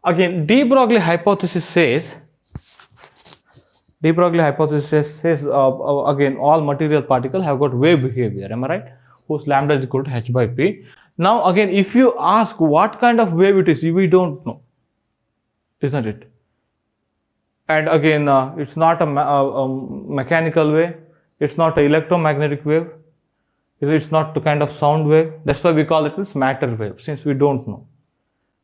Again, de Broglie hypothesis says again all material particles have got wave behavior. Am I right? Whose lambda is equal to h by p. Now again, if you ask what kind of wave it is, we don't know, isn't it? And again, it's not a mechanical wave. It's not an electromagnetic wave. It's not the kind of sound wave. That's why we call it as matter wave, since we don't know.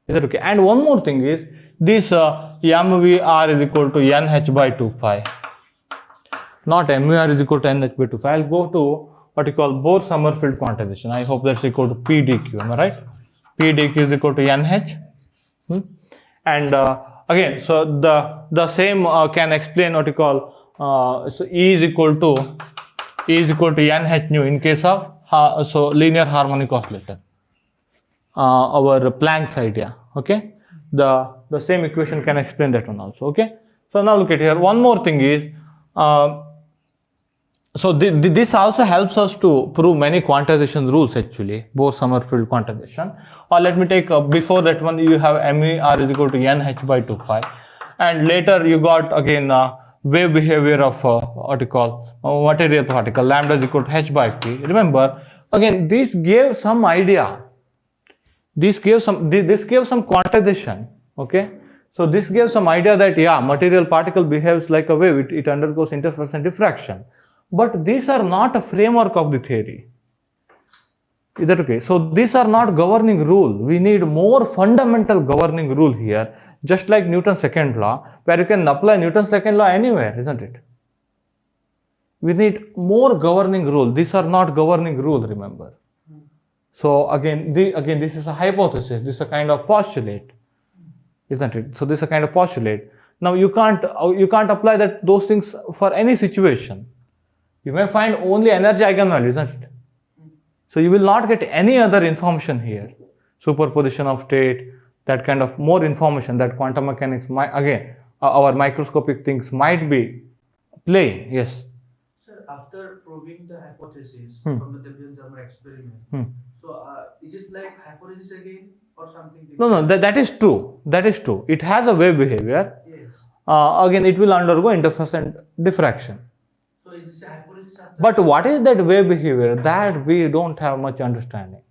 Is that okay? And one more thing is this mvr is equal to nh by 2 pi. Not mvr is equal to nh by 2 pi. I'll go to what you call Bohr-Sommerfeld quantization. I hope that's equal to p dq. Am I right? P dq is equal to nh. And again, so the same can explain what you call so E is equal to nh nu in case of so linear harmonic oscillator. Our Planck's idea. Okay, the same equation can explain that one also. Okay, so now look at here. One more thing is so this also helps us to prove many quantization rules actually, Bohr-Sommerfeld quantization. Or let me take before that one, you have MER is equal to nh by 2 pi, and later you got again wave behavior of what you call material particle, lambda is equal to h by p. Remember, again this gave some idea. This gave some quantization. Okay, so this gives some idea that yeah, material particle behaves like a wave. It undergoes interference and diffraction. But these are not a framework of the theory. Is that okay? So these are not governing rule. We need more fundamental governing rule here, just like Newton's second law, where you can apply Newton's second law anywhere, isn't it? We need more governing rule. These are not governing rule, remember. So again, this is a hypothesis. This is a kind of postulate, isn't it? So this is a kind of postulate. Now you can't apply those things for any situation. You may find only energy eigenvalue, isn't it? So you will not get any other information here. Superposition of state, that kind of more information that quantum mechanics might, again, our microscopic things might be playing. Yes. Sir, after proving the hypothesis from the Debian-Zermer experiment, so is it like hypothesis again or something different? No, that is true. That is true. It has a wave behavior. Yes. Again, it will undergo interference and diffraction. So is this a hypothesis after? But what is that wave behavior? That we don't have much understanding.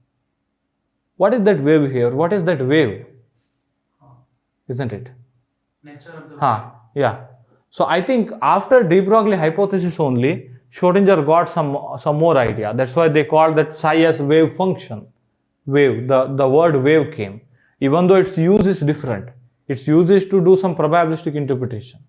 What is that wave behavior? What is that wave? Isn't it? Nature of the wave. Yeah. So I think after de Broglie hypothesis only, Schrodinger got some more idea. That's why they called that psi as wave function. Wave. The word wave came. Even though its use is different. Its use is to do some probabilistic interpretation.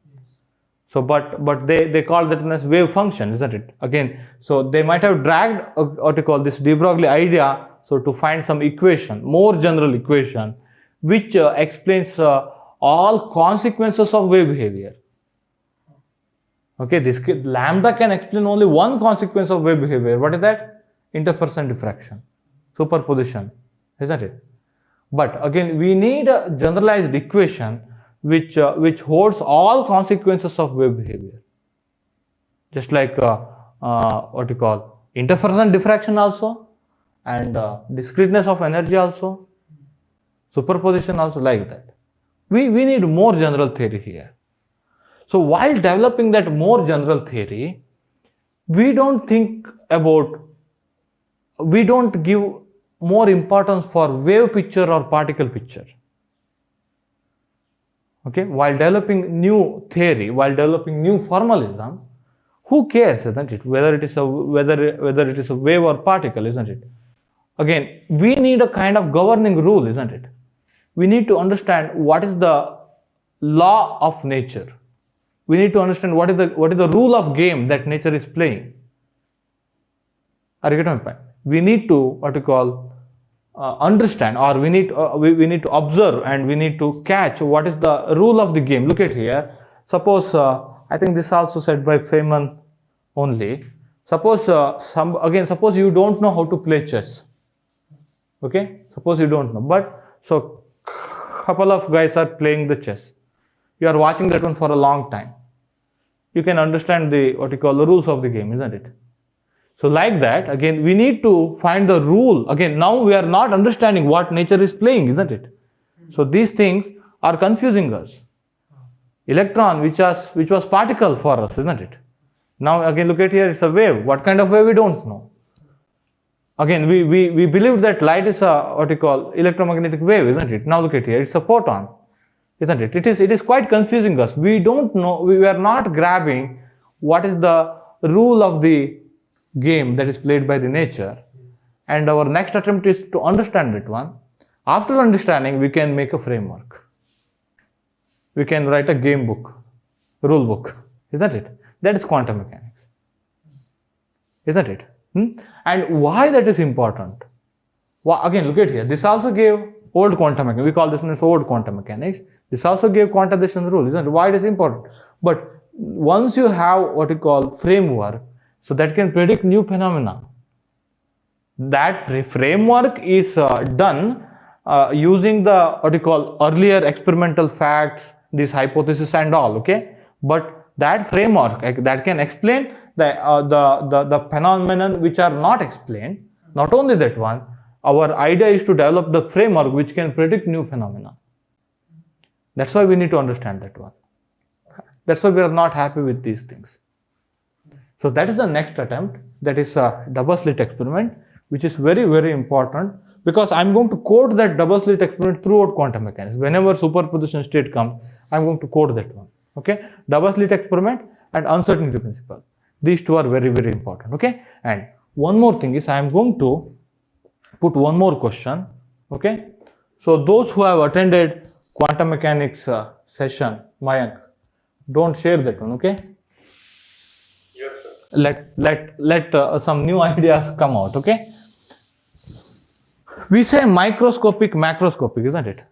So, but they call that as wave function, isn't it? Again, so they might have dragged what you call this de Broglie idea, so to find some equation, more general equation, which explains all consequences of wave behavior. Okay, this lambda can explain only one consequence of wave behavior. What is that? Interference and diffraction, superposition, isn't it? But again, we need a generalized equation which holds all consequences of wave behavior. Just like what you call interference and diffraction also, and discreteness of energy also, superposition also, like that. We need more general theory here. So while developing that more general theory, we don't give more importance for wave picture or particle picture. Okay, while developing new theory, while developing new formalism, who cares, isn't it? Whether it is a wave or particle, isn't it? Again, we need a kind of governing rule, isn't it? We need to understand what is the law of nature. We need to understand what is the rule of game that nature is playing. Are you getting my point? We need to understand, or we need to observe, and we need to catch what is the rule of the game. Look at here. Suppose I think this also said by Feynman only. Suppose suppose you don't know how to play chess. Okay, suppose you don't know, but so couple of guys are playing the chess. You are watching that one for a long time. You can understand the rules of the game, isn't it? So like that, again, we need to find the rule. Again, now we are not understanding what nature is playing, isn't it? So these things are confusing us. Electron, which was particle for us, isn't it? Now again, look at here, it's a wave. What kind of wave we don't know. Again, we believe that light is a what you call electromagnetic wave, isn't it? Now look at here, it's a photon, isn't it? It is quite confusing us. We don't know, we are not grabbing what is the rule of the game that is played by the nature. And our next attempt is to understand that one. After understanding, we can make a framework. We can write a game book, rule book, isn't it? That is quantum mechanics, isn't it? And why that is important? Well, again, look at here. This also gave old quantum mechanics. We call this as old quantum mechanics. This also gave quantization rule, isn't it? Why it is important? But once you have what you call framework, so that can predict new phenomena. That framework is done using the what you call earlier experimental facts, these hypotheses and all. Okay, but that framework that can explain the phenomenon which are not explained. Not only that one, our idea is to develop the framework which can predict new phenomena. That's why we need to understand that one. That's why we are not happy with these things. So that is the next attempt. That is a double slit experiment, which is very, very important, because I'm going to code that double slit experiment throughout quantum mechanics. Whenever superposition state comes, I'm going to code that one. Okay, double slit experiment and uncertainty principle. These two are very, very important. Okay, and one more thing is I am going to put one more question. Okay, so those who have attended quantum mechanics session, Mayank, don't share that one. Okay. Yes, sir. Let some new ideas come out. Okay. We say microscopic, macroscopic, isn't it?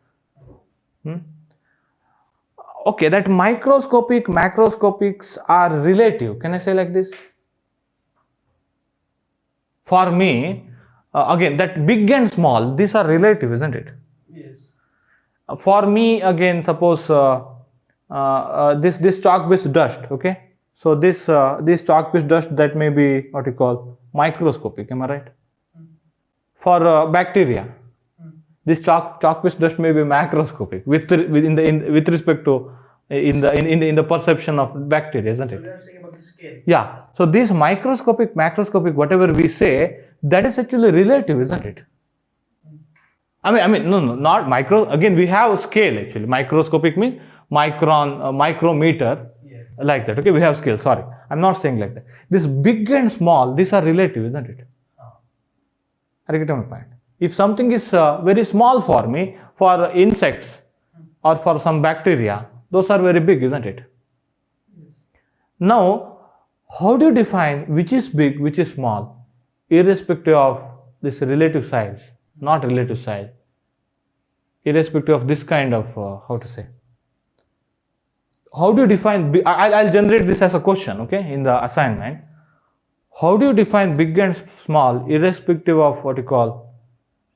Okay, that microscopic, macroscopics are relative. Can I say like this? For me, again, that big and small, these are relative, isn't it? Yes. For me, again, suppose this chalk-based dust, okay? So this chalk-based dust, that may be what you call microscopic. Am I right? For bacteria, this chalk-based dust may be macroscopic with respect to in the perception of bacteria, isn't So it? we are saying about the scale. Yeah. So this microscopic, macroscopic, whatever we say, that is actually relative, isn't it? I mean, no, not micro. Again, we have scale actually. Microscopic means micron, micrometer, Yes. like that. Okay, we have scale. Sorry, I'm not saying like that. This big and small, these are relative, isn't it? Are you getting my point? If something is very small for me, for insects or for some bacteria, those are very big, isn't it? Yes. Now, how do you define which is big, which is small, irrespective of this relative size, not relative size, irrespective of this kind of, how to say? How do you define, I'll generate this as a question, okay, in the assignment. How do you define big and small, irrespective of what you call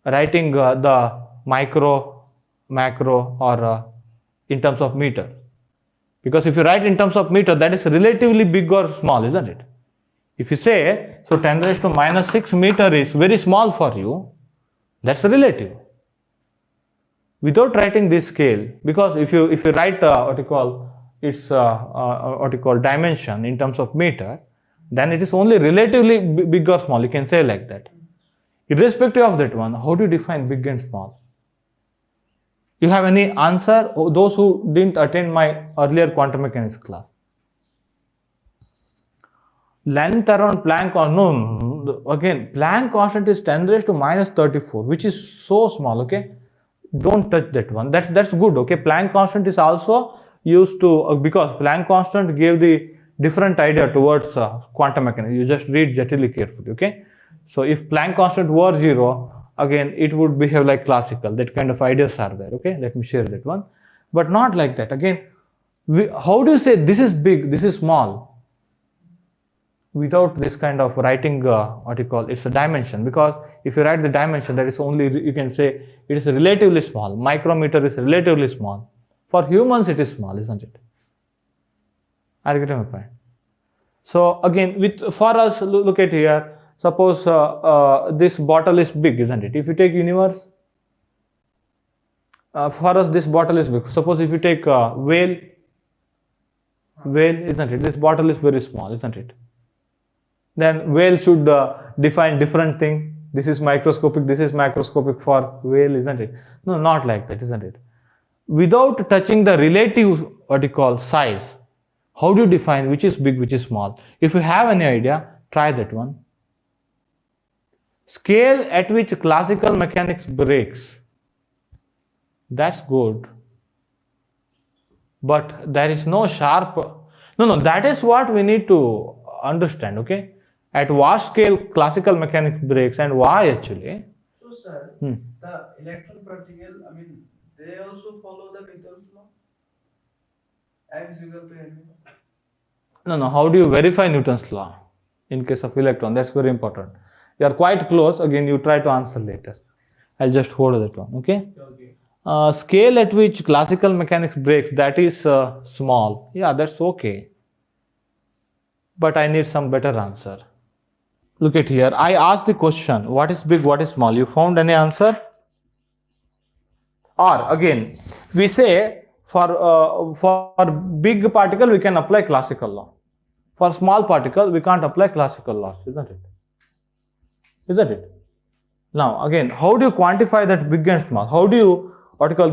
writing the micro, macro, or in terms of meter? Because if you write in terms of meter, that is relatively big or small, isn't it? If you say, so 10 raised to minus 6 meter is very small for you, that's relative. Without writing this scale, because if you write what you call its what you call dimension in terms of meter, then it is only relatively big or small. You can say like that. Irrespective of that one, how do you define big and small? You have any answer? Those who didn't attend my earlier quantum mechanics class. Length around Planck constant, no, again, Planck constant is 10 raised to minus 34, which is so small, okay? Don't touch that one. That's good, okay? Planck constant is also used to, because Planck constant gave the different idea towards quantum mechanics. You just read Jatili carefully, okay? So if Planck constant were 0, again, it would behave like classical. That kind of ideas are there, okay? Let me share that one. But not like that. Again, how do you say this is big, this is small? Without this kind of writing, what you call, it's a dimension. Because if you write the dimension, that is only, you can say it is relatively small. Micrometer is relatively small. For humans, it is small, isn't it? Are you getting my point? So again, for us, look at here. Suppose this bottle is big, isn't it? If you take universe, For us, this bottle is big. Suppose if you take whale, isn't it? This bottle is very small, isn't it? Then whale should define different thing. This is microscopic, this is macroscopic for whale, isn't it? No, not like that, isn't it? Without touching the relative, what you call, size, how do you define which is big, which is small? If you have any idea, try that one. Scale at which classical mechanics breaks. That's good. But there is no sharp. No, that is what we need to understand, okay? At what scale classical mechanics breaks and why actually? So, sir, the electron particle, I mean, they also follow the Newton's law? M is equal to mv. No, how do you verify Newton's law in case of electron? That's very important. You are quite close. Again, you try to answer later. I'll just hold that one, okay? Okay. Scale at which classical mechanics breaks, that is small. Yeah, that's okay. But I need some better answer. Look at here. I asked the question, what is big, what is small? You found any answer? Or again, we say for big particle we can apply classical law. For small particle we can't apply classical laws, isn't it? Isn't it? Now again, how do you quantify that big and small? How do you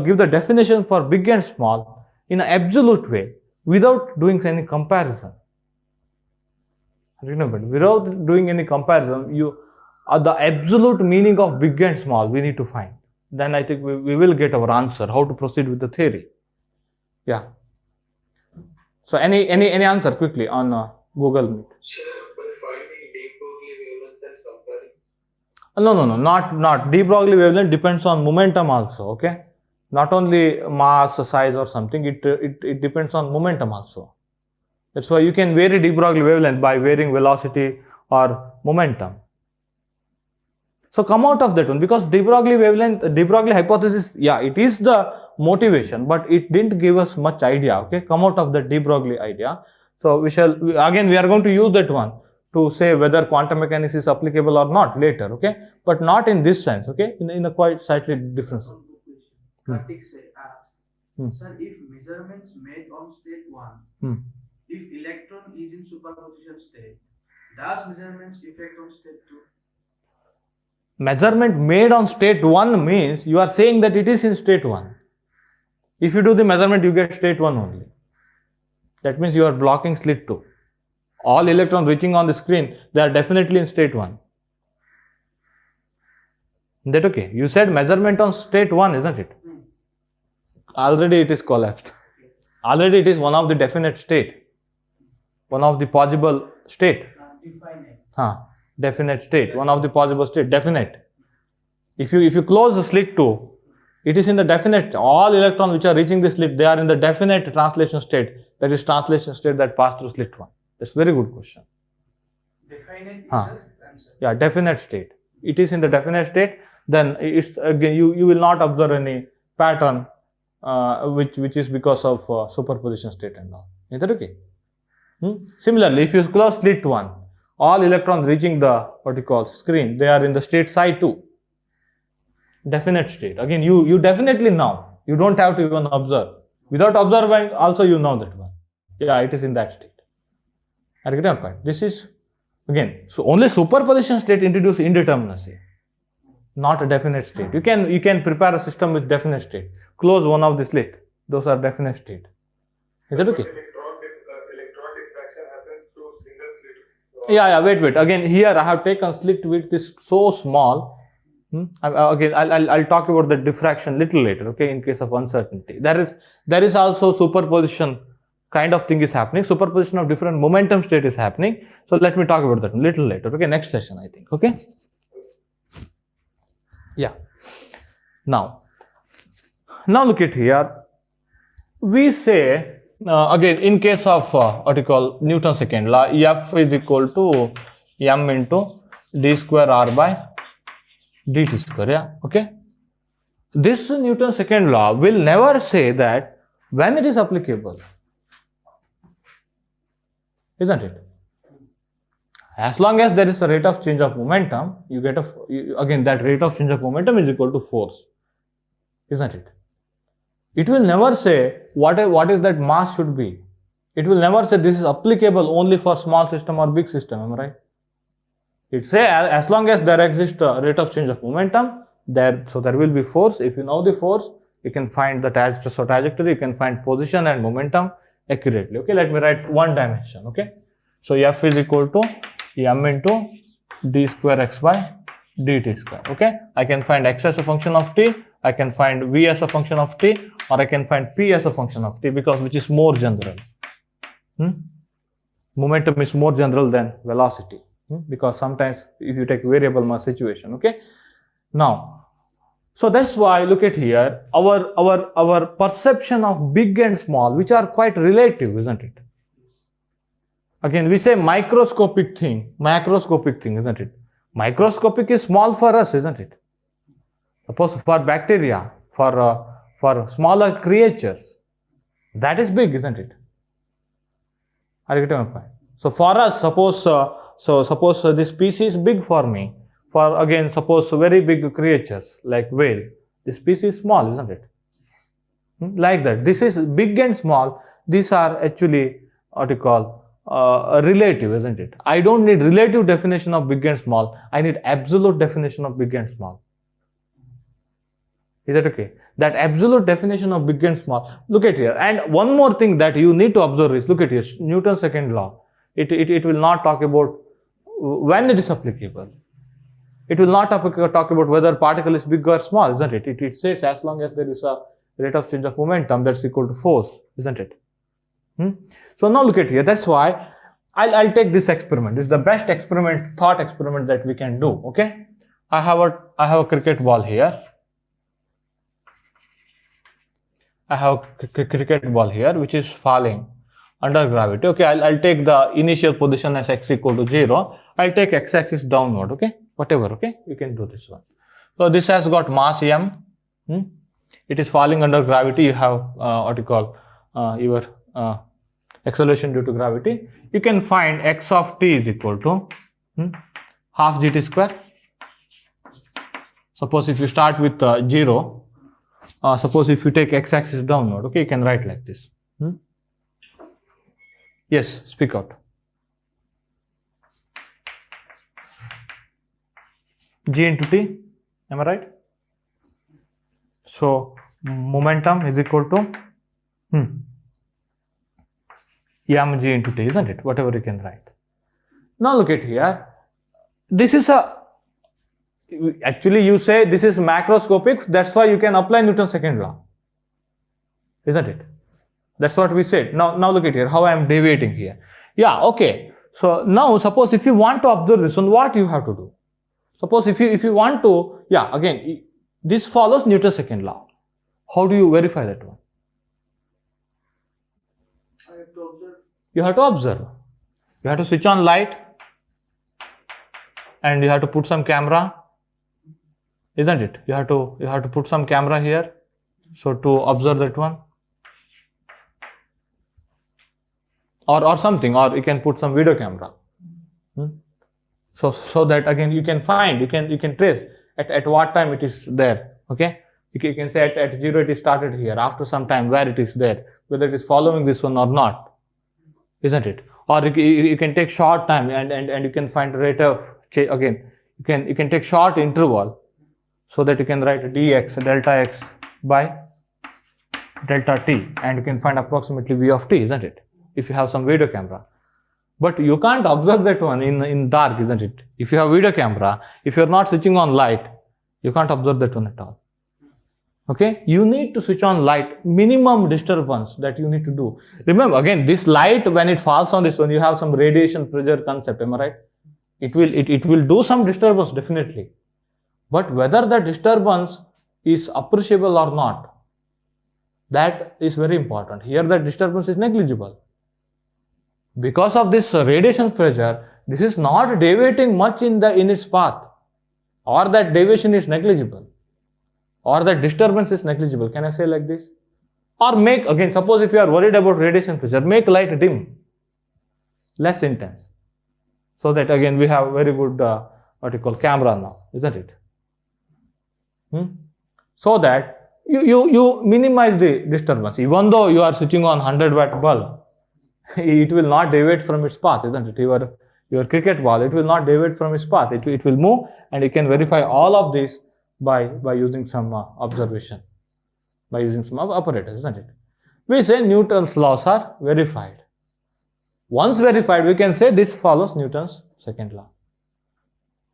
give the definition for big and small in an absolute way without doing any comparison? Remember, without doing any comparison, the absolute meaning of big and small we need to find. Then I think we will get our answer how to proceed with the theory. Yeah. So any answer quickly on Google Meet. Sir, by finding de Broglie wavelength and comparing. No, not de Broglie wavelength depends on momentum also. Okay, not only mass, size or something. It depends on momentum also. That's why you can vary de Broglie wavelength by varying velocity or momentum. So come out of that one, because de Broglie wavelength, de Broglie hypothesis, yeah, it is the motivation, but it didn't give us much idea. Okay, come out of the de Broglie idea. So we are going to use that one to say whether quantum mechanics is applicable or not later. Okay, but not in this sense. Okay, in a quite slightly different sense. Kartik asked, sir, if measurements made on state 1, if electron is in superposition state, does measurements affect on state 2? Measurement made on state 1 means you are saying that it is in state 1. If you do the measurement, you get state 1 only. That means you are blocking slit 2. All electrons reaching on the screen, they are definitely in state 1. Is that okay? You said measurement on state 1, isn't it? Already it is collapsed. Already it is one of the definite state. One of the possible state. Define it. Definite state. One of the possible state. Definite. If you close the slit 2, it is in the definite. All electrons which are reaching the slit, they are in the definite translation state. That is translation state that pass through slit 1. That's a very good question. Define it is the answer. Yeah, definite state. It is in the definite state. Then it's again you will not observe any pattern which is because of superposition state and all. Is that okay? Similarly, if you close slit 1, all electrons reaching the screen, they are in the state psi 2. Definite state. Again, you definitely know. You don't have to even observe. Without observing, also you know that one. Yeah, it is in that state. I get your point. This is again, so only superposition state introduce indeterminacy, not a definite state. You can prepare a system with definite state. Close one of the slit. Those are definite state. Is that okay? Electron diffraction happens through single slit. Yeah. Wait. Again, here I have taken slit width is so small. Again, I'll talk about the diffraction little later. Okay, in case of uncertainty, there is also superposition kind of thing is happening. Superposition of different momentum state is happening. So let me talk about that little later. Okay, next session I think. Okay. Yeah. Now look at here. We say again in case of Newton's second law, F is equal to m into d square r by dt square. Yeah. Okay. This Newton's second law will never say that when it is applicable, isn't it? As long as there is a rate of change of momentum, you get again that rate of change of momentum is equal to force, isn't it? It will never say what is that mass should be. It will never say this is applicable only for small system or big system, am I right? It say as long as there exists a rate of change of momentum, there will be force. If you know the force, you can find the trajectory, you can find position and momentum accurately. Okay, let me write one dimension. Okay, so F is equal to m into d square x by dt square. Okay, I can find x as a function of t, I can find v as a function of t, or I can find p as a function of t, because which is more general. Momentum is more general than velocity, because sometimes if you take variable mass situation. Okay, now, so that's why look at here, our perception of big and small, which are quite relative, isn't it? Again, we say microscopic thing, isn't it? Microscopic is small for us, isn't it? Suppose for bacteria, for smaller creatures, that is big, isn't it? Are you getting my point? So for us, suppose this species is big for me. For again, suppose very big creatures like whale, this species is small, isn't it? Like that. This is big and small. These are actually what you call relative, isn't it? I don't need relative definition of big and small. I need absolute definition of big and small. Is that okay? That absolute definition of big and small. Look at here. And one more thing that you need to observe is, look at here, Newton's second law. It will not talk about when it is applicable. It will not talk about whether particle is big or small, isn't it? It says as long as there is a rate of change of momentum that's equal to force, isn't it? So now look at here. That's why I'll take this experiment. It's the best thought experiment that we can do. Okay, I have a cricket ball here. I have a cricket ball here which is falling under gravity. Okay, I'll take the initial position as x equal to 0. I'll take x-axis downward. Okay, whatever. Okay, you can do this one. So this has got mass m. It is falling under gravity. You have what you call your acceleration due to gravity. You can find x of t is equal to half gt square. Suppose if you start with 0. Suppose if you take x-axis downward, okay, you can write like this. Yes, speak out. G into t, am I right? So momentum is equal to m g into t, isn't it? Whatever you can write. Now look at here. This is actually you say this is macroscopic, that's why you can apply Newton's second law, isn't it? That's what we said. Now look at here how I am deviating here. Yeah, okay. So now suppose if you want to observe this one, what you have to do? Suppose if you want to, yeah, again this follows Newton's second law. How do you verify that one? I have to observe. You have to observe. You have to switch on light and you have to put some camera, isn't it? You have to put some camera here, so to observe that one, or something, or you can put some video camera. So that again you can find, you can trace at what time it is there. Okay, you can say at 0 it is started here, after some time where it is there, whether it is following this one or not, isn't it? Or you can take short time and you can find rate of change. Again you can take short interval, so that you can write dx delta x by delta t, and you can find approximately v of t, isn't it? If you have some video camera. But you can't observe that one in dark, isn't it? If you have video camera, if you're not switching on light, you can't observe that one at all. Okay, you need to switch on light, minimum disturbance that you need to do. Remember again, this light, when it falls on this one, you have some radiation pressure concept, am I right? It will do some disturbance definitely, but whether that disturbance is appreciable or not, that is very important. Here the disturbance is negligible. Because of this radiation pressure, this is not deviating much in its path, or that deviation is negligible, or that disturbance is negligible. Can I say like this? Or make, again, suppose if you are worried about radiation pressure, make light dim, less intense, so that again we have very good what you call camera now, isn't it? So that you minimize the disturbance. Even though you are switching on 100-watt bulb, it will not deviate from its path, isn't it? Your cricket ball, it will not deviate from its path. It will move, and you can verify all of this by using some observation, by using some apparatus, isn't it? We say Newton's laws are verified. Once verified, we can say this follows Newton's second law,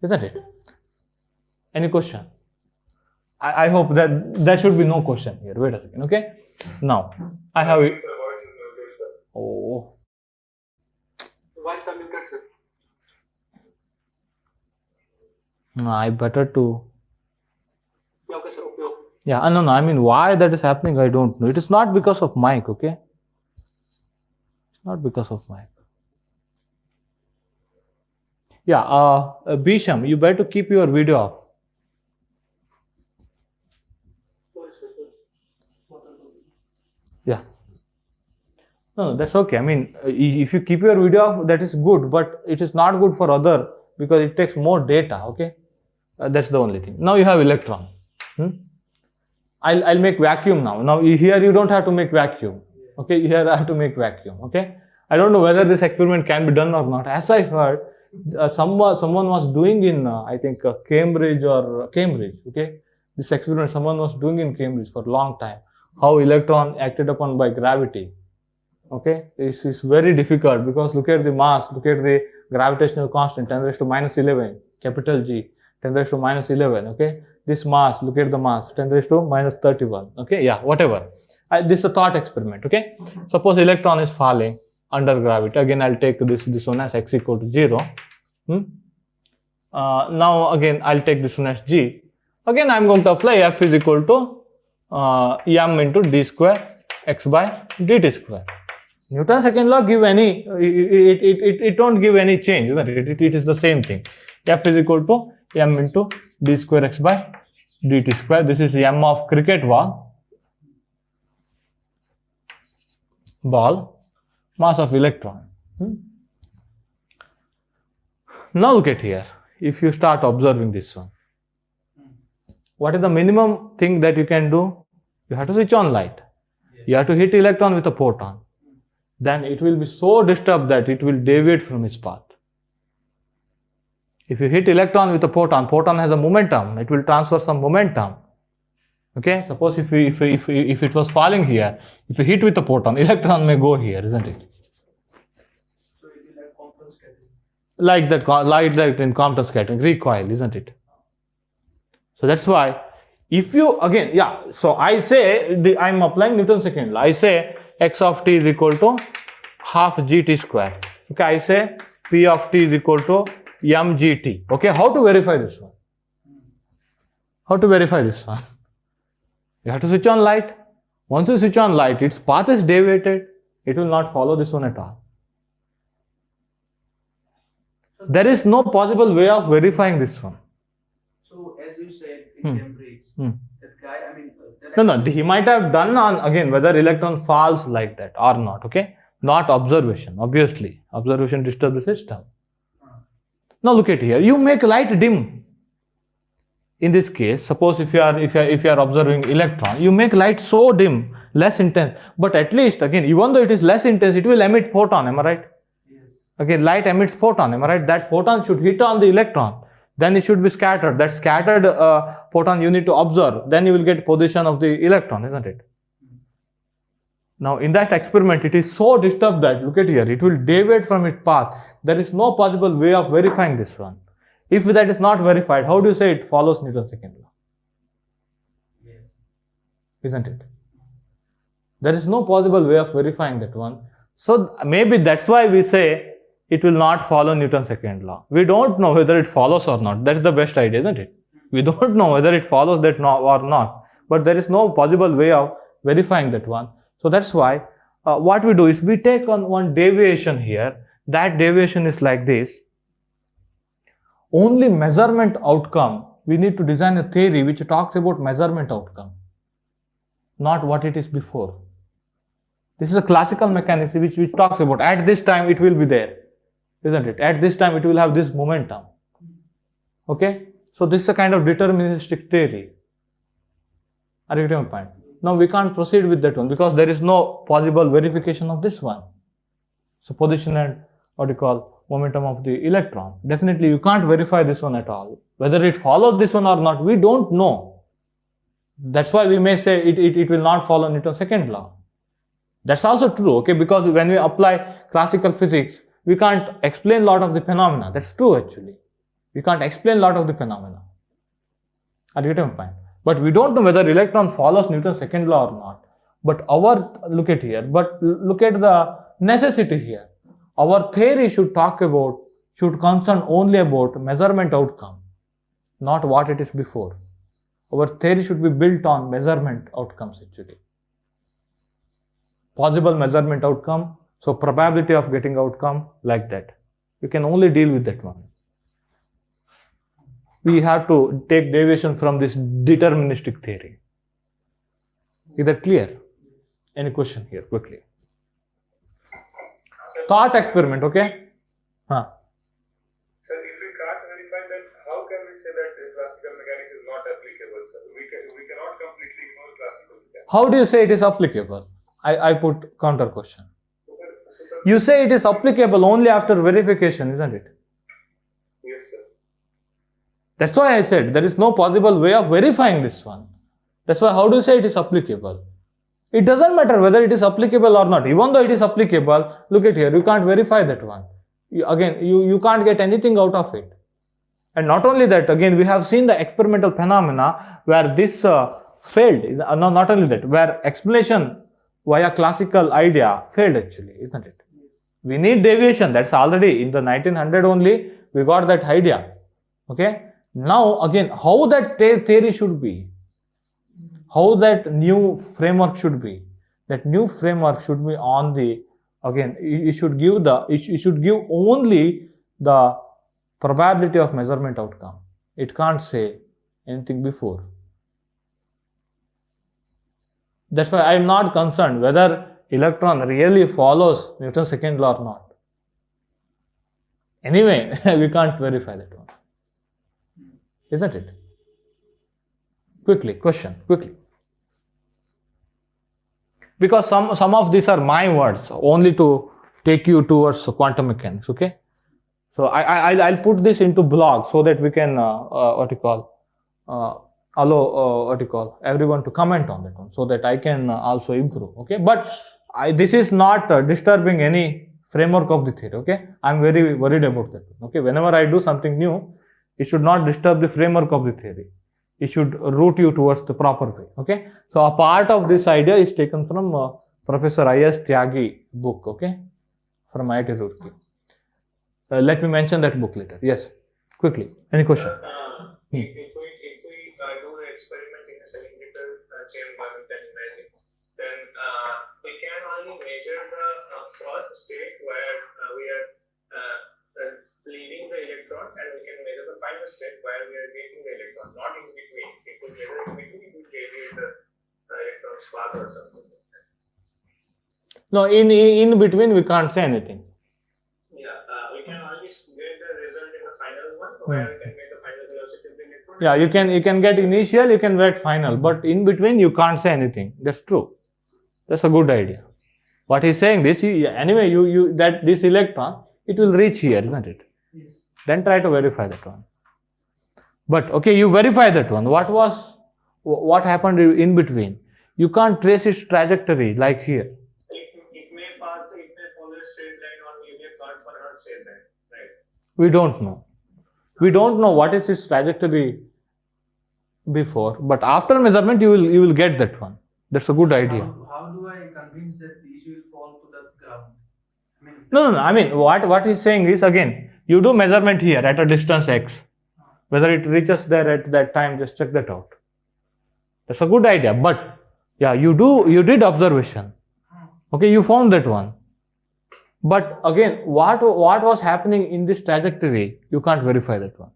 isn't it? Any question? I hope that there should be no question here. Wait a second, okay? Now, I have it. Sir, voice is muted, sir. Oh, Voice are muted, sir. I better to. Yeah, okay, sir. Okay. Yeah, no, I mean, why that is happening, I don't know. It is not because of mic, okay? It's not because of mic. Yeah, Bisham, you better keep your video off. Yeah. No, that's okay. I mean, if you keep your video off, that is good, but it is not good for other because it takes more data, okay? That's the only thing. Now you have electron. I'll make vacuum now. Now here you don't have to make vacuum. Okay, here I have to make vacuum. Okay, I don't know whether this experiment can be done or not. As I heard, someone was doing in I think Cambridge. Okay, this experiment someone was doing in Cambridge for a long time. How electron acted upon by gravity. Okay, this is very difficult because look at the mass, look at the gravitational constant 10 raised to minus 11, capital G, 10 raised to minus 11. Okay, this mass, look at the mass 10 raised to minus 31. Okay, yeah, whatever. This is a thought experiment. Okay, suppose electron is falling under gravity. Again, I'll take this one as x equal to 0. Now again, I'll take this one as G. Again, I'm going to apply F is equal to m into d square x by dt square. Newton's second law give any, it don't give any change, isn't it? It is the same thing. F is equal to m into d square x by dt square. This is m of cricket ball, mass of electron. Now look at here. If you start observing this one, what is the minimum thing that you can do? You have to switch on light. You have to hit electron with a photon. Then it will be so disturbed that it will deviate from its path. If you hit electron with a photon has a momentum. It will transfer some momentum. Okay, suppose if it was falling here, if you hit with a photon, electron may go here, isn't it? So it will have Compton scattering. Like that in Compton scattering, recoil, isn't it? So that's why, if you again, yeah. So I say I'm applying Newton's second law. I say x of t is equal to half gt square. Okay, I say p of t is equal to mgt. Okay, how to verify this one? How to verify this one? You have to switch on light. Once you switch on light, its path is deviated. It will not follow this one at all. There is no possible way of verifying this one. So as you said in Cambridge, that guy, I mean, No, he might have done on, again, whether electron falls like that or not, okay? Not observation, obviously. Observation disturbs the system. Now look at here, you make light dim. In this case, suppose if you are observing electron, you make light so dim, less intense, but at least, again, even though it is less intense, it will emit photon, am I right? Yes. Okay, light emits photon, am I right? That photon should hit on the electron. Then it should be scattered. That scattered photon you need to observe. Then you will get position of the electron, isn't it? Now in that experiment, it is so disturbed that, look at here, it will deviate from its path. There is no possible way of verifying this one. If that is not verified, how do you say it follows Newton's second law? Yes. Isn't it? There is no possible way of verifying that one. So maybe that's why we say it will not follow Newton's second law. We don't know whether it follows or not. That's the best idea, isn't it? We don't know whether it follows that or not. But there is no possible way of verifying that one. So that's why what we do is we take on one deviation here. That deviation is like this. Only measurement outcome, we need to design a theory which talks about measurement outcome, not what it is before. This is a classical mechanism which talks about at this time it will be there, isn't it? At this time it will have this momentum. Okay, so this is a kind of deterministic theory. Are you getting my point? Now we can't proceed with that one because there is no possible verification of this one. So position and what you call momentum of the electron. Definitely you can't verify this one at all. Whether it follows this one or not, we don't know. That's why we may say it will not follow Newton's second law. That's also true, okay, because when we apply classical physics, we can't explain a lot of the phenomena. That's true actually. We can't explain a lot of the phenomena. Are you getting my point? But we don't know whether electron follows Newton's second law or not. But look at the necessity here. Our theory should concern only about measurement outcome, not what it is before. Our theory should be built on measurement outcomes actually. Possible measurement outcome, so probability of getting outcome like that. You can only deal with that one. We have to take deviation from this deterministic theory. Is that clear? Any question here quickly? Thought experiment, okay? Sir, if we can't verify that, how can we say that classical mechanics is not applicable, sir? We cannot completely ignore classical mechanics. How do you say it is applicable? I put counter question. You say it is applicable only after verification, isn't it? Yes, sir. That's why I said there is no possible way of verifying this one. That's why how do you say it is applicable? It doesn't matter whether it is applicable or not. Even though it is applicable, look at here, you can't verify that one. You can't get anything out of it. And not only that, again, we have seen the experimental phenomena where this failed. No, not only that, where explanation via classical idea failed actually, isn't it? We need deviation. That's already in the 1900 only, we got that idea. Okay. Now, again, how that theory should be, how that new framework should be. That new framework should be on the, again, it should give only the probability of measurement outcome. It can't say anything before. That's why I am not concerned whether electron really follows Newton's second law or not. Anyway, we can't verify that one. Isn't it? Quickly, question, quickly. Because some of these are my words, only to take you towards quantum mechanics, okay? So I'll put this into blog so that we can, allow everyone to comment on that one, so that I can also improve, okay? But this is not disturbing any framework of the theory, okay? I'm very worried about that, okay? Whenever I do something new, it should not disturb the framework of the theory. It should route you towards the proper way, okay? So a part of this idea is taken from Professor I.S. Tyagi book, okay? From IIT Roorkee. Let me mention that book later. Yes, quickly. Any question? If we do an experiment in a cylindrical chamber, then we can only measure the first state where we are leaving the electron, and we can measure the final state where we are getting the electron, not in between. If we measure in between, it will deviate the electron's path or something. No, in between we can't say anything. Yeah, we can only get the result in the final one, where we can get the final velocity of the electron. Yeah, you can get initial, you can get final, but in between you can't say anything. That's true. That's a good idea. What he's saying this, anyway, that this electron, it will reach here, isn't it? Yes. Then try to verify that one. But okay, you verify that one. What happened in between? You can't trace its trajectory like here. It may follow a straight line, or maybe a curve for not straight line, right? We don't know. We don't know what is its trajectory before, but after measurement you will get that one. That's a good idea. How do I convince that these will fall to the ground? No. I mean, what he's saying is, again, you do measurement here at a distance x. Whether it reaches there at that time, just check that out. That's a good idea. But yeah, you did observation. Okay, you found that one. But again, what was happening in this trajectory, you can't verify that one.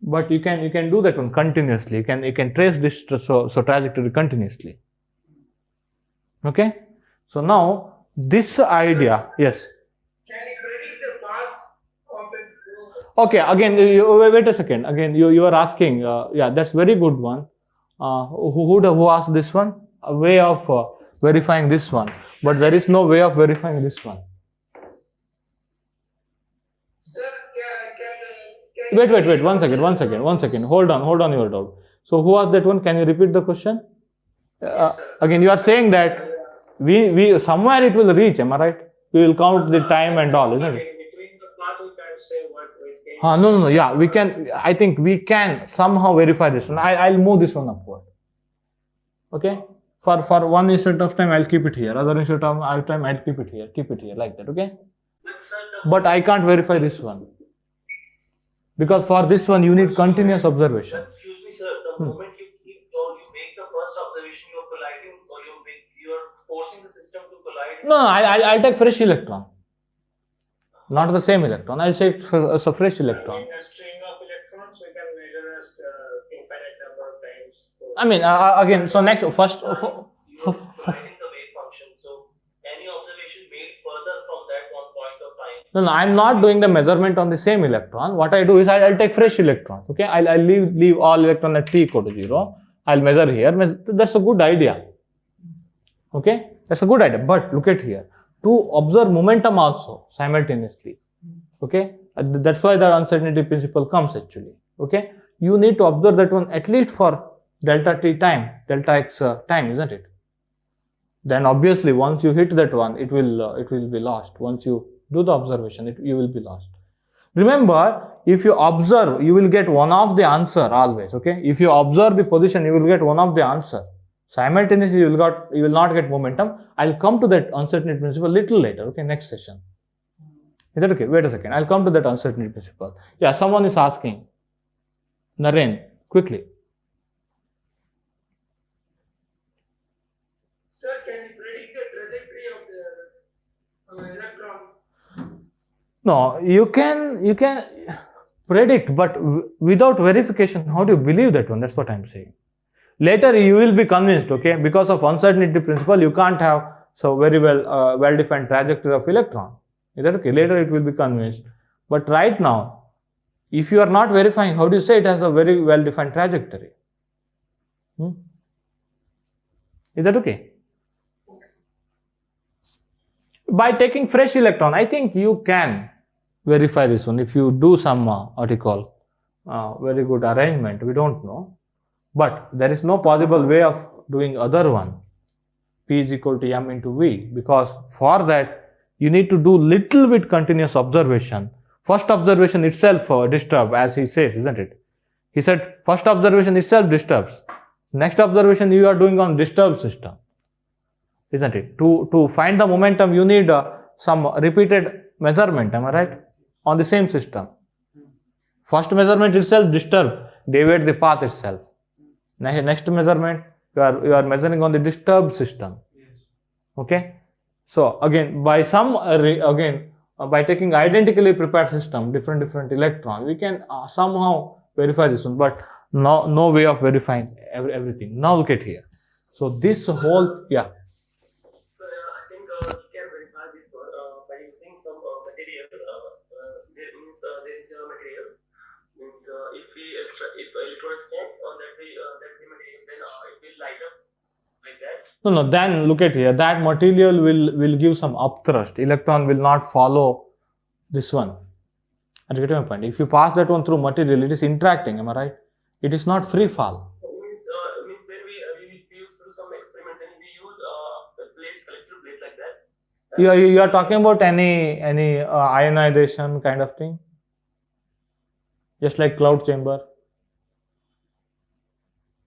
But you can do that one continuously. You can trace this trajectory continuously. Okay. So now this idea, yes. Can you predict the path of it? Okay. Again, wait a second. Again, you are asking. Yeah, that's very good one. Who asked this one? A way of verifying this one, but there is no way of verifying this one. Sir, Wait. One second. Hold on your doubt. So who asked that one? Can you repeat the question? Yes, sir. Again, you are saying that we somewhere it will reach. Am I right? We will count the time and all, isn't it? Between the path, we can say what we can. No. Yeah, we can. I think we can somehow verify this one. I'll move this one upward. Okay. For one instant of time, I'll keep it here. Other instant of time, I'll keep it here. Keep it here like that. Okay. But sir, the But I can't verify this one because for this one you need continuous observation. Excuse me, sir. The moment you make the first observation, you're colliding, or you're forcing the system to collide. No, I'll take fresh electron. Not the same electron. I'll take a fresh electron. in a string of electrons, we can measure as infinite number of times. I mean, again. So first. You're colliding the wave function. So any observation made further from that one point of time. No, I'm not doing the measurement on the same electron. What I do is I'll take fresh electrons. Okay, I'll leave all electron at t equal to 0. I'll measure here. That's a good idea. Okay, that's a good idea. But look at here. To observe momentum also simultaneously. Okay, that's why the uncertainty principle comes actually. Okay, you need to observe that one at least for delta t time, delta x time, isn't it? Then obviously once you hit that one, it will be lost. Once you do the observation, you will be lost. Remember, if you observe, you will get one of the answer always. Okay, if you observe the position, you will get one of the answer. Simultaneously, you will not get momentum. I'll come to that uncertainty principle little later. Okay, next session. Is that okay? Wait a second. I'll come to that uncertainty principle. Yeah, someone is asking. Naren, quickly. Sir, can you predict the trajectory of the electron? No, you can predict, but without verification, how do you believe that one? That's what I'm saying. Later you will be convinced, okay, because of uncertainty principle, you can't have so very well-defined trajectory of electron. Is that okay? Later it will be convinced. But right now, if you are not verifying, how do you say it has a very well-defined trajectory? Is that okay? By taking fresh electron, I think you can verify this one. If you do some, what you call, very good arrangement, we don't know. But there is no possible way of doing other one, P is equal to m into V, because for that you need to do little bit continuous observation. First observation itself disturbs, as he says, isn't it? He said first observation itself disturbs. Next observation you are doing on disturbed system, isn't it? To find the momentum you need some repeated measurement, am I right? On the same system. First measurement itself disturbed, deviate the path itself. Next measurement, you are measuring on the disturbed system. Okay. So again, by by taking identically prepared system, different electrons, we can somehow verify this one. But no way of verifying everything. Now look at here. So this whole So I think we can verify this by using some material. There is a material. Means if electrons stand on that material, then it will light up like that. No. Then look at here. That material will give some upthrust. Electron will not follow this one. I get my point. If you pass that one through material, it is interacting. Am I right? It is not free fall. Means when we use some experiment, then we use a collector plate like that. You are talking about any ionization kind of thing, just like cloud chamber.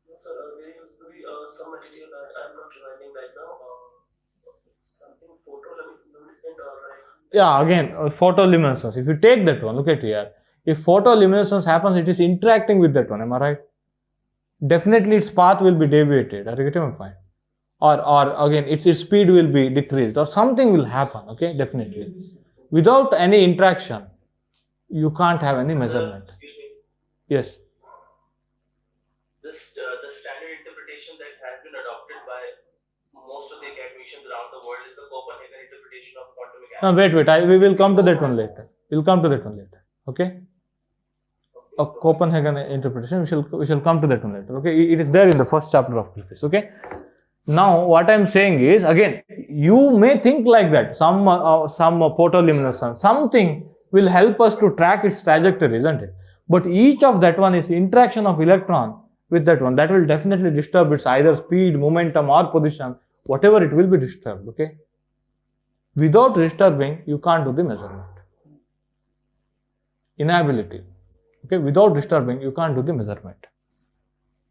There used to be some material. I'm not sure. I think right now something photoluminescent or like. Yeah, again, photoluminescence. If you take that one, look at here. If photoluminescence happens, it is interacting with that one. Am I right? Definitely, its path will be deviated. Are you getting my point? Or again, its speed will be decreased, or something will happen. Okay, definitely. Without any interaction, you can't have any measurement. Excuse me. Yes. The standard interpretation that has been adopted by most of the academicians around the world is the Copenhagen interpretation of quantum mechanics. Now wait. We will come to that one later. We'll come to that one later. Okay. a Copenhagen interpretation. We shall come to that one later. Okay, it is there in the first chapter of preface. Okay. Now, what I am saying is, again, you may think like that. Some photoluminescence, something will help us to track its trajectory, isn't it? But each of that one is interaction of electron with that one. That will definitely disturb its either speed, momentum, or position. Whatever it will be disturbed. Okay. Without disturbing, you can't do the measurement. Inability. Okay. Without disturbing, you can't do the measurement.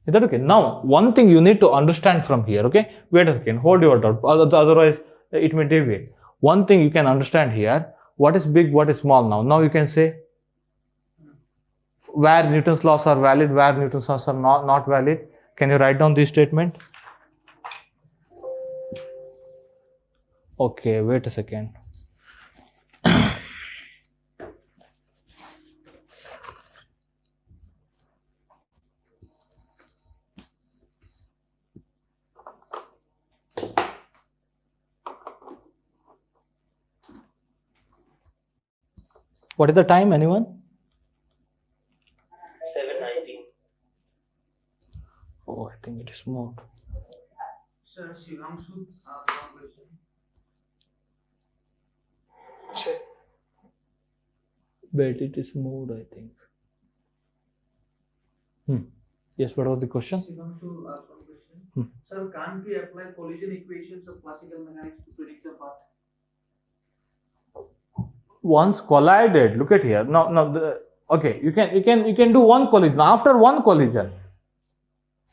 Is that okay? Now, one thing you need to understand from here, okay? Wait a second, hold your doubt, otherwise it may deviate. One thing you can understand here, what is big, what is small now. Now you can say where Newton's laws are valid, where Newton's laws are not valid. Can you write down this statement? Okay, wait a second. What is the time, anyone? 7:19. Oh, I think it is moved. Sir, Shivangshu, one question. But it is moved, I think. Yes, what was the question? Shivangshu asked one question. Sir, can't we apply collision equations of classical mechanics to predict the path? Once collided, look at here. Okay, you can do one collision. After one collision,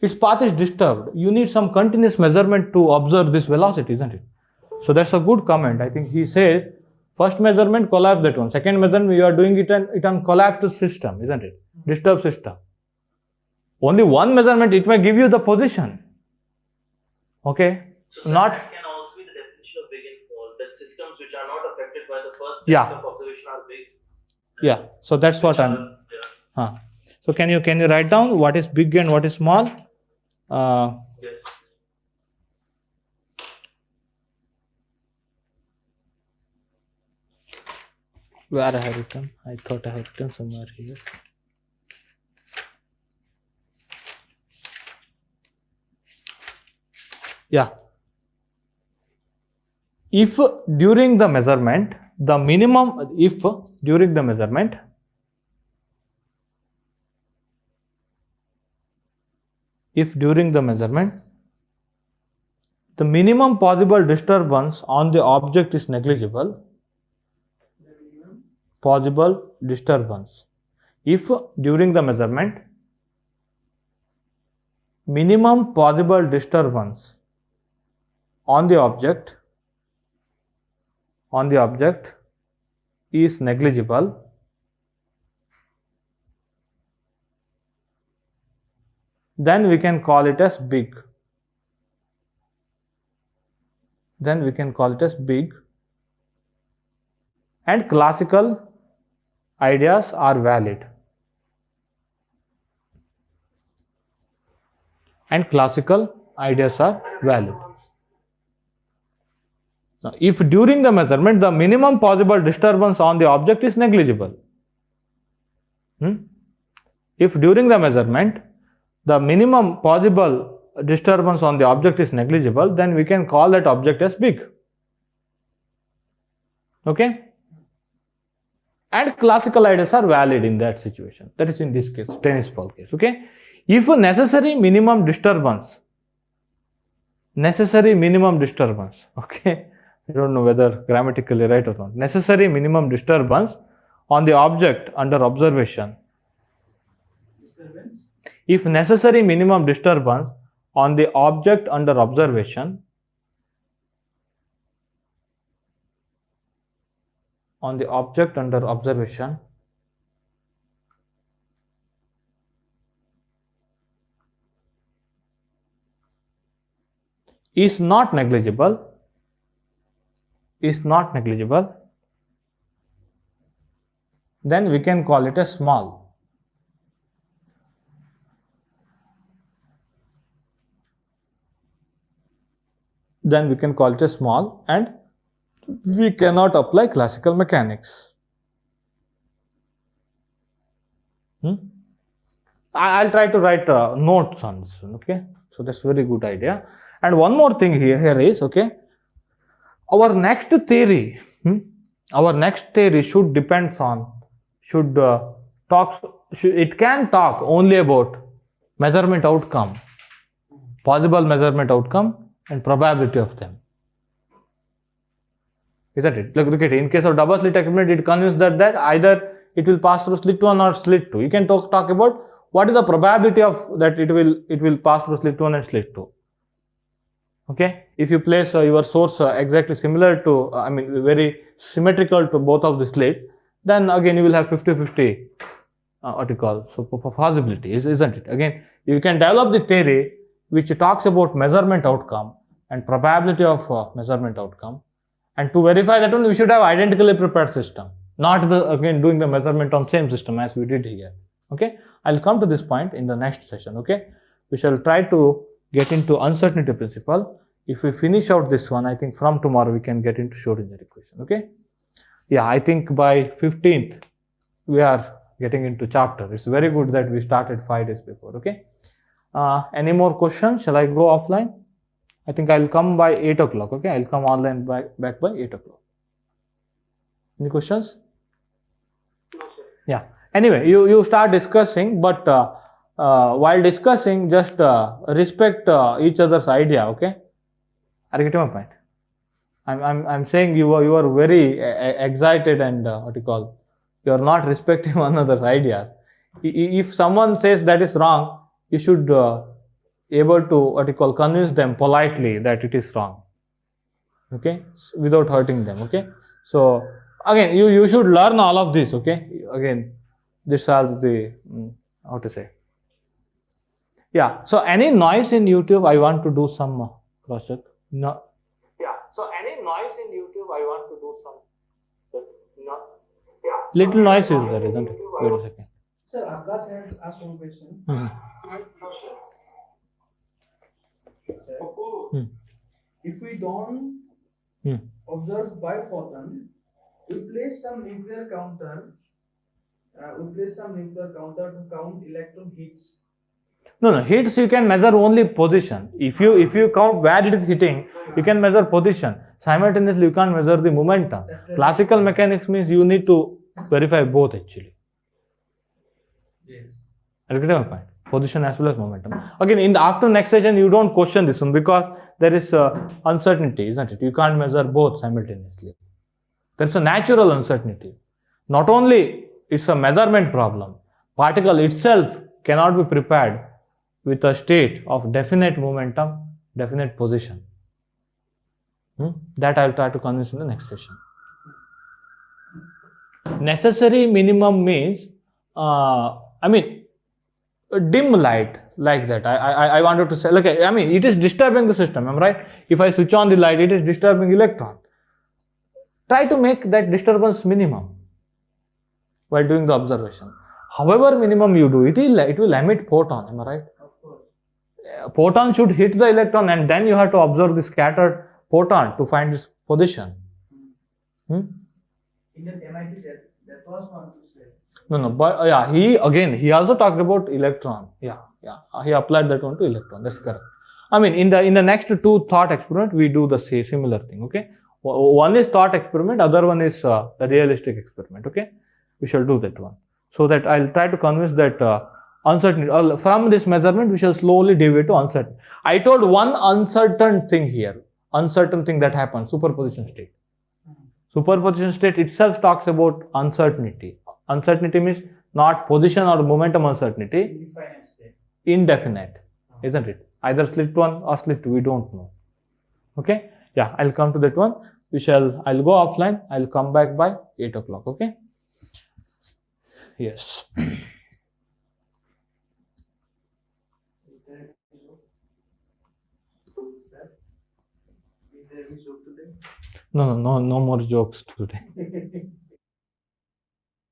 its path is disturbed. You need some continuous measurement to observe this velocity, isn't it? So that's a good comment. I think he says, first measurement, collapse that one. Second measurement, you are doing it on collapsed system, isn't it? Disturbed system. Only one measurement, it may give you the position. Okay? So Not. that can also be the definition of big and small. That systems which are not affected by the first Yeah. step of observation are big. Yeah. So that's what I'm. So can you write down what is big and what is small? Yes. Where I have written? I thought I had written somewhere here. Yeah. If during the measurement, the minimum, if during the measurement, the minimum possible disturbance on the object is negligible, possible disturbance. If during the measurement, minimum possible disturbance on the object is negligible, then we can call it as big. And classical ideas are valid. Now, if during the measurement the minimum possible disturbance on the object is negligible, if during the measurement the minimum possible disturbance on the object is negligible, then we can call that object as big. Okay? And classical ideas are valid in that situation. That is in this case, tennis ball case. Okay? If a necessary minimum disturbance, okay? I don't know whether grammatically right or not. Necessary minimum disturbance on the object under observation. If necessary minimum disturbance on the object under observation is not negligible, then we can call it as small. And we cannot apply classical mechanics. I'll try to write notes on this one, okay? So that's very good idea. And one more thing here is, okay, our next theory, should depends on, it can talk only about measurement outcome, possible measurement outcome and probability of them. Isn't it? Look at it. In case of double slit experiment, it convinces that either it will pass through slit 1 or slit 2. You can talk about what is the probability of that it will pass through slit 1 and slit 2. Okay, if you place your source exactly similar to, very symmetrical to both of the slit, then again you will have 50-50 what you call, so possibility, isn't it? Again, you can develop the theory which talks about measurement outcome and probability of measurement outcome, and to verify that one we should have identically prepared system, not again doing the measurement on same system as we did here. Okay, I'll come to this point in the next session. Okay, we shall try to get into uncertainty principle. If we finish out this one, I think from tomorrow we can get into Schrodinger equation. Okay, yeah, I think by 15th we are getting into chapter. It's very good that we started 5 days before. Okay, any more questions? Shall I go offline? I think I'll come by 8 o'clock. Okay, I'll come online back by 8 o'clock. Any questions? No, sir. Yeah. Anyway, you start discussing, but while discussing, just respect each other's idea. Okay, are you getting my point? I'm saying you are very excited and what you call, you are not respecting one another's ideas. If someone says that is wrong, you should able to what you call convince them politely that it is wrong. Okay, without hurting them. Okay, so again you should learn all of this. Okay, again this solves the how to say. Yeah. So any noise in YouTube, I want to do some cross check. No. Yeah. So any noise in YouTube, I want to do some. No. Yeah. Little noise is there, isn't it? Wait a second. Sir, Akash had asked one question. No, sir. If we don't observe by photon, we place some nuclear counter. To count electron hits. No, hits you can measure only position. If you count where it is hitting, you can measure position. Simultaneously, you can't measure the momentum. Classical mechanics means you need to verify both actually. Yes. I get my point. Position as well as momentum. Again, after next session, you don't question this one because there is uncertainty, isn't it? You can't measure both simultaneously. There's a natural uncertainty. Not only it's a measurement problem, particle itself cannot be prepared with a state of definite momentum, definite position. That I'll try to convince in the next session. Necessary minimum means, dim light like that. I wanted to say, okay, it is disturbing the system, am I right? If I switch on the light, it is disturbing electron. Try to make that disturbance minimum while doing the observation. However minimum you do, it will emit photon, am I right? Of course. Photon should hit the electron and then you have to observe the scattered photon to find its position. In the MIT that was one to say. No, but yeah, he also talked about electron. Yeah, he applied that one to electron. That's correct. In the next two thought experiment, we do the similar thing. Okay, one is thought experiment, other one is the realistic experiment. Okay, we shall do that one. So that I'll try to convince that uncertainty from this measurement, we shall slowly deviate to uncertain. I told one uncertain thing here, uncertain thing that happens, superposition state. Superposition state itself talks about uncertainty. Uncertainty means not position or momentum uncertainty. Infinite state. Indefinite, isn't it? Either slit 1 or slit 2, we don't know. Okay? Yeah, I'll come to that one. I'll go offline. I'll come back by 8 o'clock. Okay? Yes. Is there any joke today? No more jokes today.